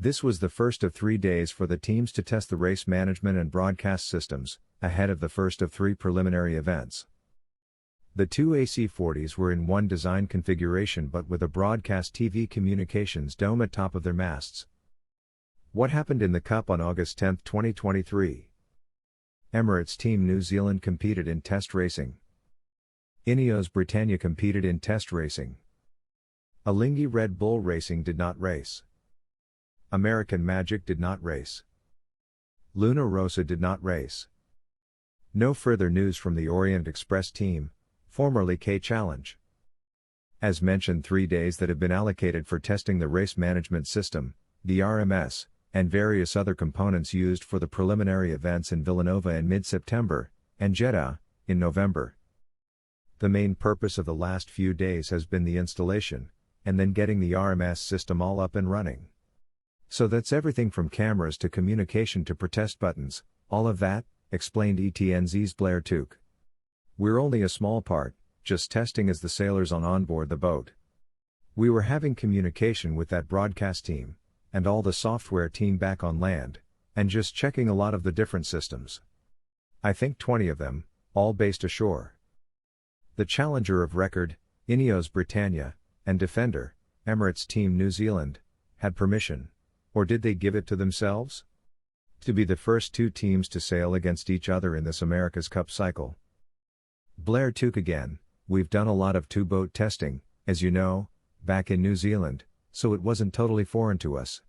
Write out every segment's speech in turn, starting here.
This was the first of 3 days for the teams to test the race management and broadcast systems, ahead of the first of 3 preliminary events. The 2 AC40s were in one design configuration but with a broadcast TV communications dome at top of their masts. What happened in the Cup on August 10, 2023? Emirates Team New Zealand competed in test racing. INEOS Britannia competed in test racing. Alinghi Red Bull Racing did not race. American Magic did not race. Luna Rossa did not race. No further news from the Orient Express team, formerly K Challenge. As mentioned, 3 days that have been allocated for testing the race management system, the RMS, and various other components used for the preliminary events in Villanova in mid-September, and Jeddah, in November. The main purpose of the last few days has been the installation, and then getting the RMS system all up and running. So that's everything from cameras to communication to protest buttons, all of that, explained ETNZ's Blair Tuke. We're only a small part, just testing as the sailors on board the boat. We were having communication with that broadcast team, and all the software team back on land, and just checking a lot of the different systems. I think 20 of them, all based ashore. The challenger of record, INEOS Britannia, and defender, Emirates Team New Zealand, had permission. Or did they give it to themselves? To be the first 2 teams to sail against each other in this America's Cup cycle. Blair Tuke again, we've done a lot of 2-boat testing, as you know, back in New Zealand, so it wasn't totally foreign to us.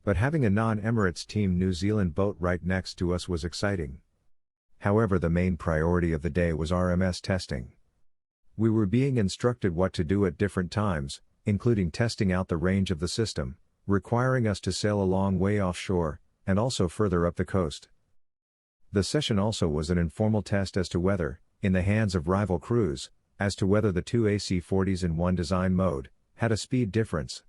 But having a non-Emirates Team New Zealand boat right next to us was exciting. However, the main priority of the day was RMS testing. We were being instructed what to do at different times, including testing out the range of the system, requiring us to sail a long way offshore, and also further up the coast. The session also was an informal test as to whether, in the hands of rival crews, as to whether the 2 AC40s in one design mode, had a speed difference.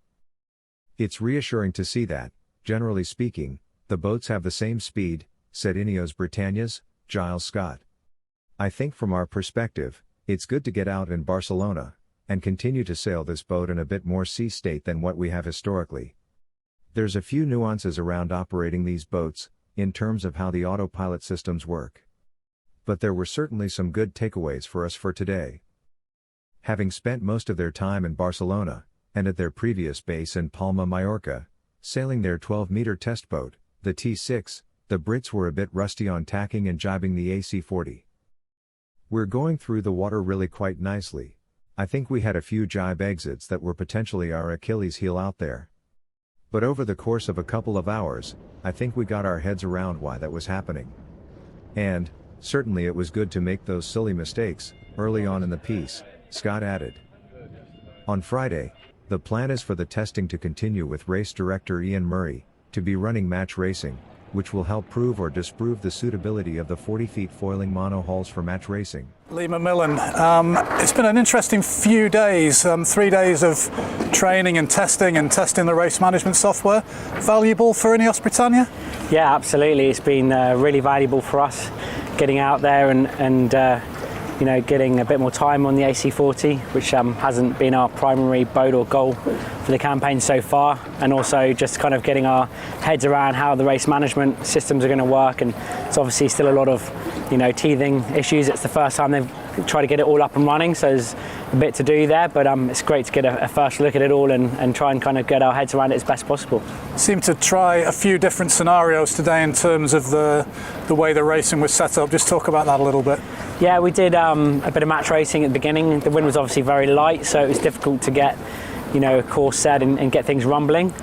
It's reassuring to see that, generally speaking, the boats have the same speed, said INEOS Britannia's Giles Scott. I think from our perspective, it's good to get out in Barcelona, and continue to sail this boat in a bit more sea state than what we have historically. There's a few nuances around operating these boats, in terms of how the autopilot systems work. But there were certainly some good takeaways for us for today. Having spent most of their time in Barcelona, and at their previous base in Palma, Mallorca, sailing their 12-meter test boat, the T6, the Brits were a bit rusty on tacking and jibing the AC40. We're going through the water really quite nicely. I think we had a few jibe exits that were potentially our Achilles heel out there. But over the course of a couple of hours, I think we got our heads around why that was happening. And, certainly it was good to make those silly mistakes, early on in the piece, Scott added. On Friday, the plan is for the testing to continue with race director Ian Murray, to be running match racing, which will help prove or disprove the suitability of the 40-feet foiling monohulls for match racing. Lee McMillan, it's been an interesting few days, 3 days of training and testing the race management software. Valuable for INEOS Britannia? Yeah, absolutely. It's been really valuable for us getting out there and you know, getting a bit more time on the AC40, which hasn't been our primary boat or goal for the campaign so far, and also just kind of getting our heads around how the race management systems are going to work. And it's obviously still a lot of, you know, teething issues. It's the first time they've tried to get it all up and running, so there's a bit to do there, but it's great to get a first look at it all and try and kind of get our heads around it as best possible. Seemed to try a few different scenarios today in terms of the way the racing was set up. Just talk about that a little bit. Yeah, we did a bit of match racing at the beginning. The wind was obviously very light, so it was difficult to get, you know, a course set and get things rumbling.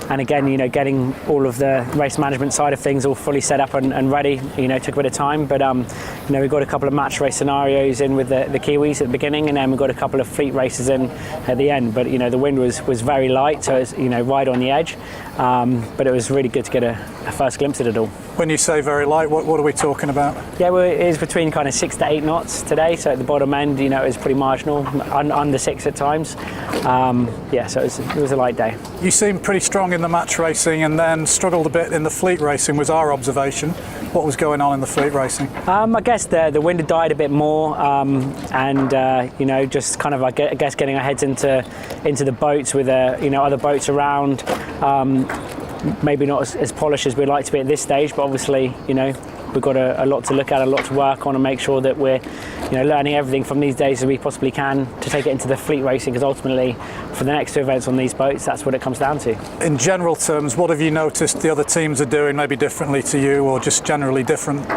And again, you know, getting all of the race management side of things all fully set up and ready, you know, took a bit of time. But, you know, we got a couple of match race scenarios in with the Kiwis at the beginning, and then we got a couple of fleet races in at the end. But, you know, the wind was very light, so it's, you know, right on the edge. But it was really good to get a first glimpse at it all. When you say very light, what are we talking about? Yeah, well, it is between kind of 6 to 8 knots today. So at the bottom end, you know, it was pretty marginal, under 6 at times. Yeah, so it was a light day. You seem pretty strong in in the match racing and then struggled a bit in the fleet racing, was our observation. What was going on in the fleet racing? I guess the wind had died a bit more, and you know, just kind of, I guess, getting our heads into the boats with you know, other boats around. Maybe not as polished as we'd like to be at this stage, but obviously, you know, we've got a lot to look at, a lot to work on, and make sure that we're, you know, learning everything from these days as we possibly can to take it into the fleet racing, because ultimately for the next two events on these boats, that's what it comes down to. In general terms, what have you noticed the other teams are doing maybe differently to you, or just generally different?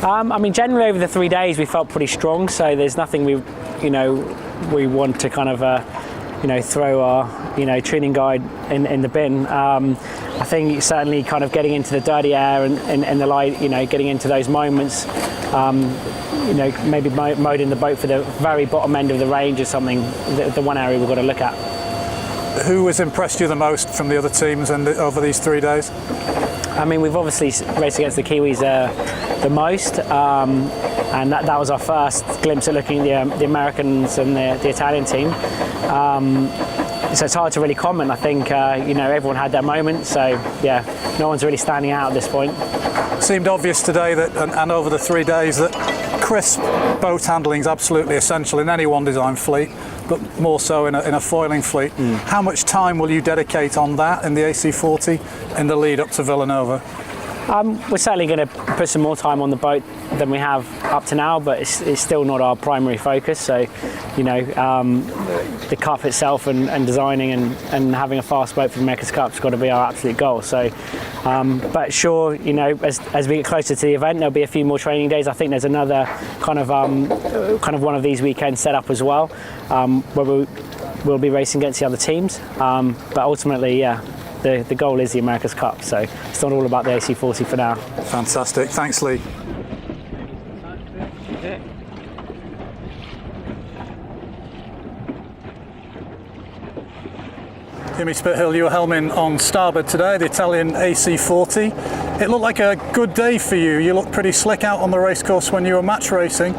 I mean, generally over the 3 days we felt pretty strong, so there's nothing we want to kind of you know, throw our, you know, tuning guide in the bin. I think certainly kind of getting into the dirty air and the light, you know, getting into those moments, you know, maybe moding the boat for the very bottom end of the range is something, the one area we've got to look at. Who has impressed you the most from the other teams and over these 3 days? I mean, we've obviously raced against the Kiwis the most, and that was our first glimpse at looking at the Americans and the Italian team. So it's hard to really comment. I think you know, everyone had their moment, so yeah, no one's really standing out at this point. It seemed obvious today that, and over the 3 days, that crisp boat handling is absolutely essential in any one design fleet, but more so in a foiling fleet. How much time will you dedicate on that in the AC40 in the lead up to Villanova? We're certainly going to put some more time on the boat than we have up to now, but it's still not our primary focus. So, you know, the Cup itself and designing and having a fast boat for the America's Cup has got to be our absolute goal. So, but sure, you know, as we get closer to the event, there'll be a few more training days. I think there's another kind of one of these weekends set up as well, where we'll be racing against the other teams. But ultimately, yeah. The goal is the America's Cup, so it's not all about the AC40 for now. Fantastic, thanks Lee. Jimmy Spithill, you were helming on starboard today, the Italian AC40. It looked like a good day for you. You looked pretty slick out on the racecourse when you were match racing.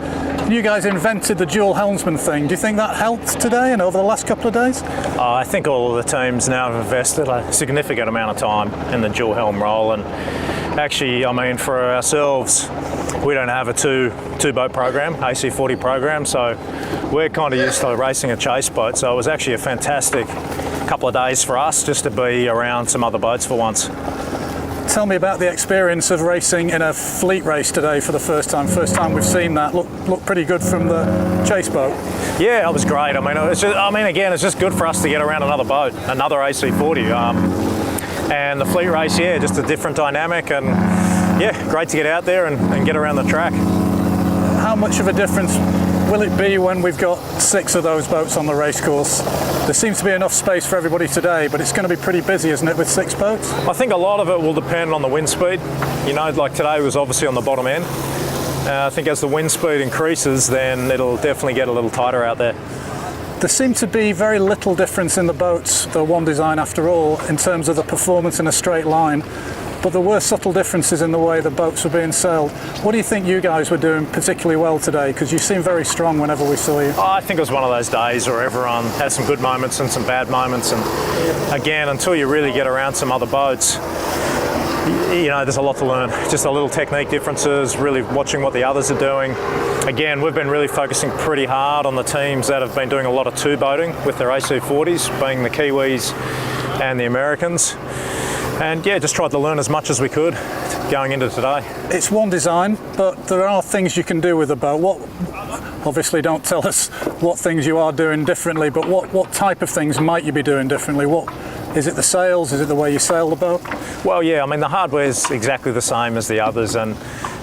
You guys invented the dual helmsman thing. Do you think that helped today and over the last couple of days? I think all of the teams now have invested a significant amount of time in the dual helm role, and actually, I mean, for ourselves, we don't have a two boat program, AC40 program, so we're kind of used to racing a chase boat, so it was actually a fantastic couple of days for us just to be around some other boats for once. Tell me about the experience of racing in a fleet race today for the first time. First time we've seen that. Looked pretty good from the chase boat. Yeah, it was great. I mean, again, it's just good for us to get around another boat, another AC40. And the fleet race, yeah, just a different dynamic, and yeah, great to get out there and get around the track. How much of a difference will it be when we've got 6 of those boats on the race course? There seems to be enough space for everybody today, but it's going to be pretty busy, isn't it, with 6 boats? I think a lot of it will depend on the wind speed. You know, like today was obviously on the bottom end. I think as the wind speed increases, then it'll definitely get a little tighter out there. There seemed to be very little difference in the boats, the one design after all, in terms of the performance in a straight line. But there were subtle differences in the way the boats were being sailed. What do you think you guys were doing particularly well today? Because you seem very strong whenever we saw you. I think it was one of those days where everyone had some good moments and some bad moments. And again, until you really get around some other boats, you know, there's a lot to learn. Just a little technique differences, really watching what the others are doing. Again, we've been really focusing pretty hard on the teams that have been doing a lot of two boating with their AC40s, being the Kiwis and the Americans. And yeah, just tried to learn as much as we could going into today. It's one design, but there are things you can do with the boat. Obviously don't tell us what things you are doing differently, but what type of things might you be doing differently? Is it the sails? Is it the way you sail the boat? Well, yeah, I mean, the hardware is exactly the same as the others, and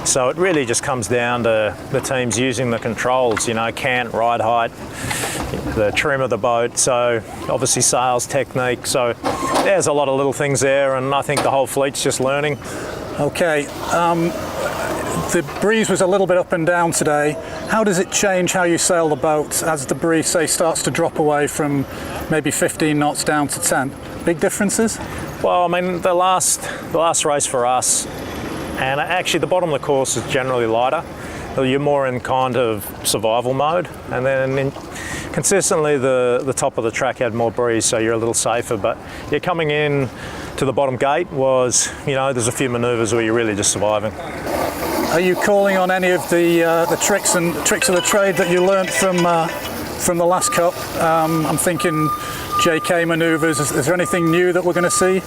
so it really just comes down to the teams using the controls, you know, cant, ride height, the trim of the boat, so obviously sails, technique, so there's a lot of little things there, and I think the whole fleet's just learning. Okay, the breeze was a little bit up and down today. How does it change how you sail the boat as the breeze, say, starts to drop away from maybe 15 knots down to 10? Big differences? Well, I mean, the last race for us, and actually the bottom of the course is generally lighter. You're more in kind of survival mode, and then consistently the top of the track had more breeze, so you're a little safer. But you're coming in to the bottom gate was, there's a few manoeuvres where you're really just surviving. Are you calling on any of the tricks of the trade that you learnt from the last Cup? I'm thinking JK manoeuvres. Is there anything new that we're going to see?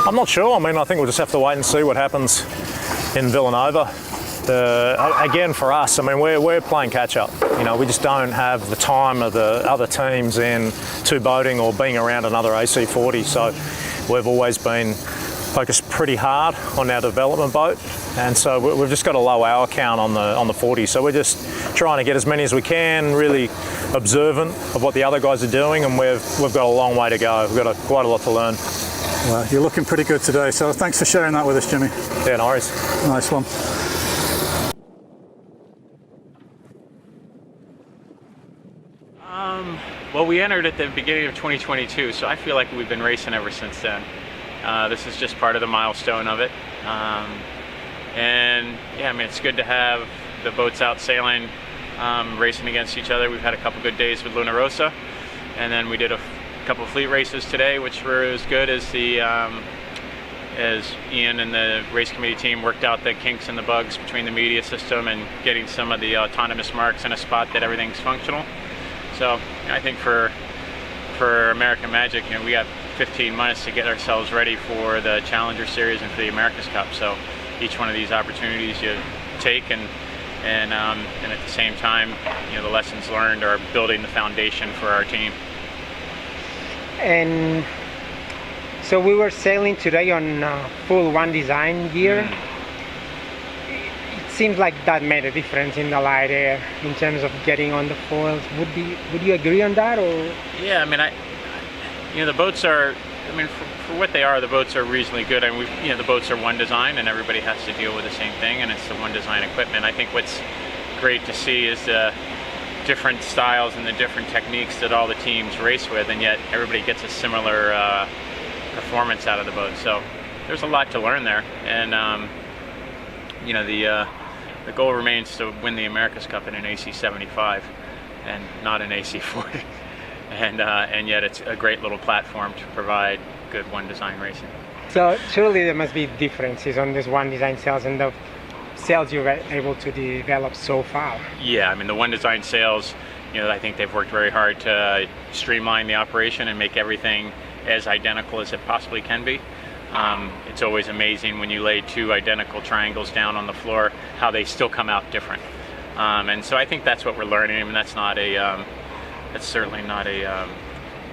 I'm not sure. I think we'll just have to wait and see what happens in Villanova. Again, for us, we're playing catch up. We just don't have the time of the other teams in two boating or being around another AC40. So we've always been focused pretty hard on our development boat, and so we've just got a low hour count on the 40. So we're just trying to get as many as we can, really observant of what the other guys are doing, and we've got a long way to go. We've got quite a lot to learn. Well, you're looking pretty good today, so thanks for sharing that with us, Jimmy. Yeah, no worries. Nice one. Well, we entered at the beginning of 2022, so I feel like we've been racing ever since then. This is just part of the milestone of it. And yeah, it's good to have the boats out sailing, racing against each other. We've had a couple good days with Luna Rosa, and then we did a couple fleet races today, which were as good as as Ian and the race committee team worked out the kinks and the bugs between the media system and getting some of the autonomous marks in a spot that everything's functional. So I think for American Magic, we got 15 months to get ourselves ready for the Challenger Series and for the America's Cup. So each one of these opportunities you take, and at the same time, the lessons learned are building the foundation for our team. And so we were sailing today on full One Design gear. It seems like that made a difference in the light air in terms of getting on the foils. Would you agree on that, or? Yeah, the boats are, for what they are, the boats are reasonably good. The boats are One Design, and everybody has to deal with the same thing, and it's the One Design equipment. I think what's great to see is the different styles and the different techniques that all the teams race with, and yet everybody gets a similar performance out of the boat. So there's a lot to learn there, and the goal remains to win the America's Cup in an AC75 and not an AC40. And yet it's a great little platform to provide good One Design racing. So surely there must be differences on this One Design sails and the sails you're able to develop so far. Yeah, the One Design sails, I think they've worked very hard to streamline the operation and make everything as identical as it possibly can be. It's always amazing when you lay two identical triangles down on the floor, how they still come out different. And so I think that's what we're learning. That's certainly not a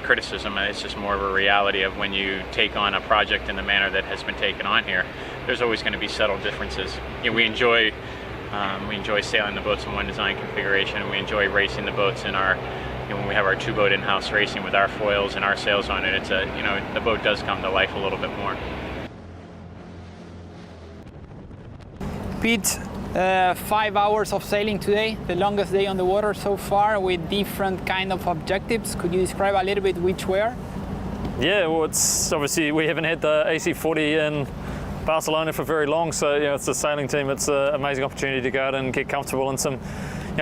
criticism. It's just more of a reality of when you take on a project in the manner that has been taken on here, there's always going to be subtle differences. We enjoy sailing the boats in One Design configuration, and we enjoy racing the boats in our, when we have our two boat in-house racing with our foils and our sails on it. The boat does come to life a little bit more. Pete, 5 hours of sailing today, the longest day on the water so far, with different kind of objectives. Could you describe a little bit which were? Yeah, well, it's obviously we haven't had the AC40 in Barcelona for very long, so it's a sailing team. It's an amazing opportunity to go out and get comfortable in some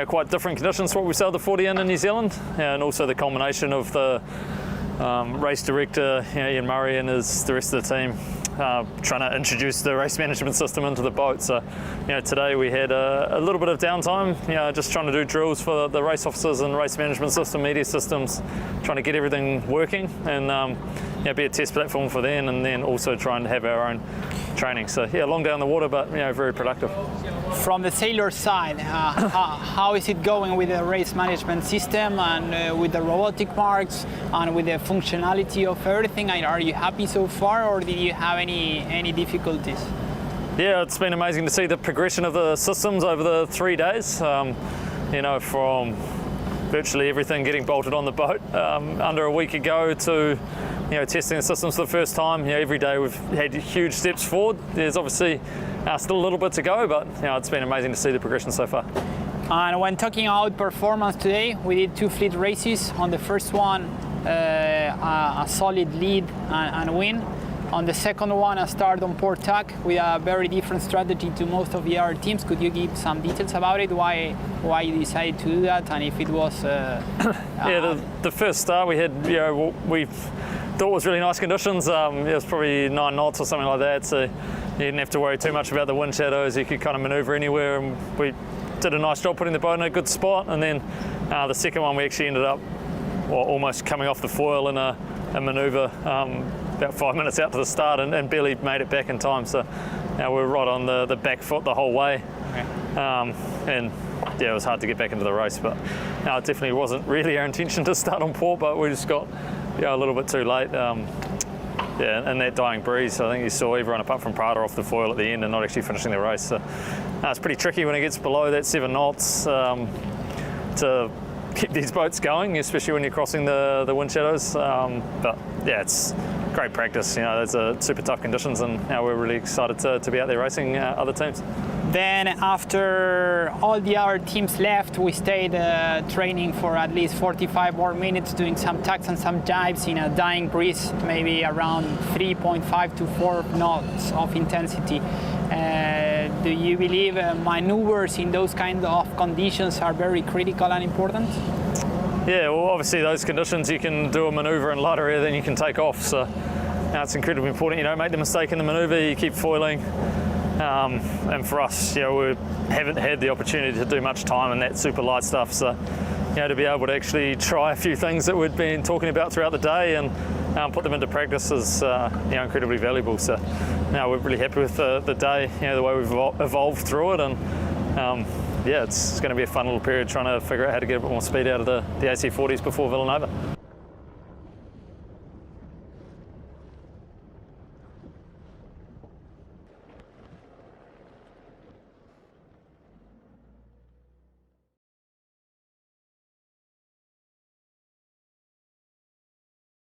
quite different conditions to what we sailed the 40 in New Zealand, and also the culmination of the race director Ian Murray and the rest of the team trying to introduce the race management system into the boat. So today we had a little bit of downtime, just trying to do drills for the race officers and race management system, media systems, trying to get everything working and be a test platform for them, and then also trying to have our own training. So long day on the water, but very productive. From the sailor side, how is it going with the race management system and with the robotic marks and with the functionality of everything? Are you happy so far, or did you have any difficulties? Yeah, it's been amazing to see the progression of the systems over the 3 days. From virtually everything getting bolted on the boat under a week ago to testing the systems for the first time. Every day we've had huge steps forward. There's obviously still a little bit to go, but it's been amazing to see the progression so far. And when talking about performance today, we did 2 fleet races. On the first one, a solid lead and win. On the second one, a start on port tack with a very different strategy to most of the other teams. Could you give some details about it? Why you decided to do that, and if it was? The first start we had, we've thought was really nice conditions. It was probably 9 knots or something like that, so you didn't have to worry too much about the wind shadows. You could kind of manoeuvre anywhere, and we did a nice job putting the boat in a good spot. And then the second one, we actually ended up almost coming off the foil in a manoeuvre about 5 minutes out to the start, and barely made it back in time. So we're right on the back foot the whole way. Okay. And yeah, it was hard to get back into the race, but it definitely wasn't really our intention to start on port, but we just got a little bit too late. Yeah, and that dying breeze, I think you saw everyone apart from Prada off the foil at the end and not actually finishing the race. So it's pretty tricky when it gets below that 7 knots to keep these boats going, especially when you're crossing the wind shadows. But yeah, it's great practice. It's super tough conditions, and we're really excited to be out there racing other teams. Then after all the other teams left, we stayed training for at least 45 more minutes, doing some tucks and some dives in a dying breeze, maybe around 3.5 to 4 knots of intensity. Do you believe maneuvers in those kind of conditions are very critical and important? Yeah, well, obviously those conditions, you can do a manoeuvre in lighter air, then you can take off. So it's incredibly important. You don't make the mistake in the manoeuvre, you keep foiling. And for us, we haven't had the opportunity to do much time in that super light stuff. So, to be able to actually try a few things that we'd been talking about throughout the day and put them into practice is, incredibly valuable. So, we're really happy with the day, the way we've evolved through it, and it's going to be a fun little period trying to figure out how to get a bit more speed out of the AC40s before Villanova.